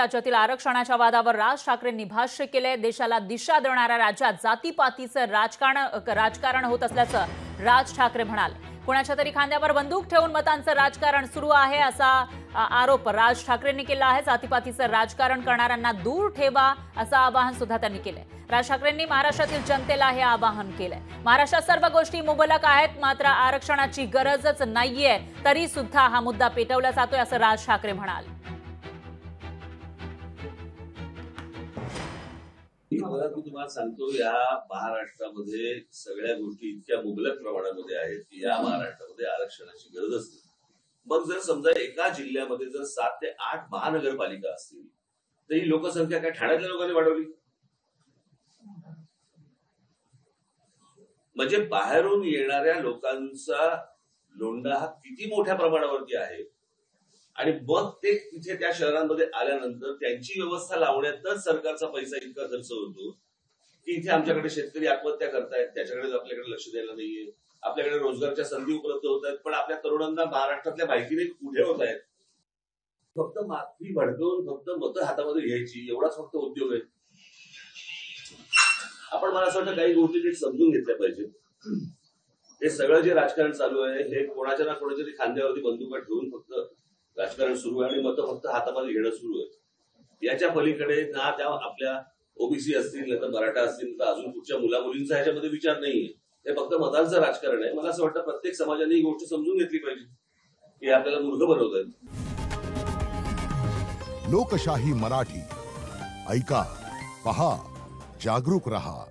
राज्यातील आरक्षणाच्या वादावर राज ठाकरेंनी भाष्य केले। देशाला दिशा देणाऱ्या राज्यात जातीपातीचं राजकारण होत असल्याचं राज ठाकरे म्हणाले। कोणाच्या तरी खांद्यावर बंदूक ठेवून मतांचं राजकारण सुरू आहे असा आरोप राज ठाकरेंनी केला आहे। जातीपातीचं राजकारण करणाऱ्यांना दूर ठेवा असं आवाहन सुद्धा त्यांनी केलंय। राज ठाकरेंनी महाराष्ट्रातील जनतेला हे आवाहन केलंय। महाराष्ट्रात सर्व गोष्टी मुबलक आहेत, मात्र आरक्षणाची गरजच नाहीये तरी सुद्धा हा मुद्दा पेटवला जातोय असं राज ठाकरे म्हणाले। मला तुम्हाला सांगतो, या महाराष्ट्रामध्ये सगळ्या गोष्टी इतक्या मुबलक प्रमाणामध्ये आहेत की या महाराष्ट्रामध्ये आरक्षणाची गरजच नाही। मग जर समजा एका जिल्ह्यामध्ये जर 7 ते 8 महानगरपालिका असतील तर ही लोकसंख्या काय ठाण्यातल्या लोकांनी वाढवली? म्हणजे बाहेरून येणाऱ्या लोकांचा लोंढा हा किती मोठ्या प्रमाणावरती आहे आणि मग ते तिथे त्या शहरांमध्ये आल्यानंतर त्यांची व्यवस्था लावण्यातच सरकारचा पैसा इतका खर्च होतो की इथे आमच्याकडे शेतकरी आत्महत्या करतायत, त्याच्याकडे आपल्याकडे लक्ष द्यायला नाहीये। आपल्याकडे रोजगारच्या संधी उपलब्ध होत आहेत, पण आपल्या तरुणांना महाराष्ट्रातल्या माहितीने कुठे होत आहेत। फक्त माती भडकवून फक्त मतं हातामध्ये घ्यायची एवढाच फक्त उद्योग आहे। आपण मला असं वाटतं काही गोष्टी नीट समजून घेतल्या पाहिजे। हे सगळं जे राजकारण चालू आहे हे कोणाच्या ना कोणाच्या तरी खांद्यावरती बंदुका ठेवून फक्त राजकारण सुरू आहे आणि मतं फक्त हातामध्ये घेणं सुरू आहे। याच्या पलीकडे ना त्या आपल्या ओबीसी असतील तर मराठा असतील तर अजून कुठच्या मुलामुलींचा ह्याच्यामध्ये विचार नाहीये। हे फक्त मतांचं राजकारण आहे। मला असं वाटतं प्रत्येक समाजाने ही गोष्ट समजून घेतली पाहिजे की आपल्याला मूर्ख बनवतात। लोकशाही मराठी ऐका, पहा, जागरूक रहा।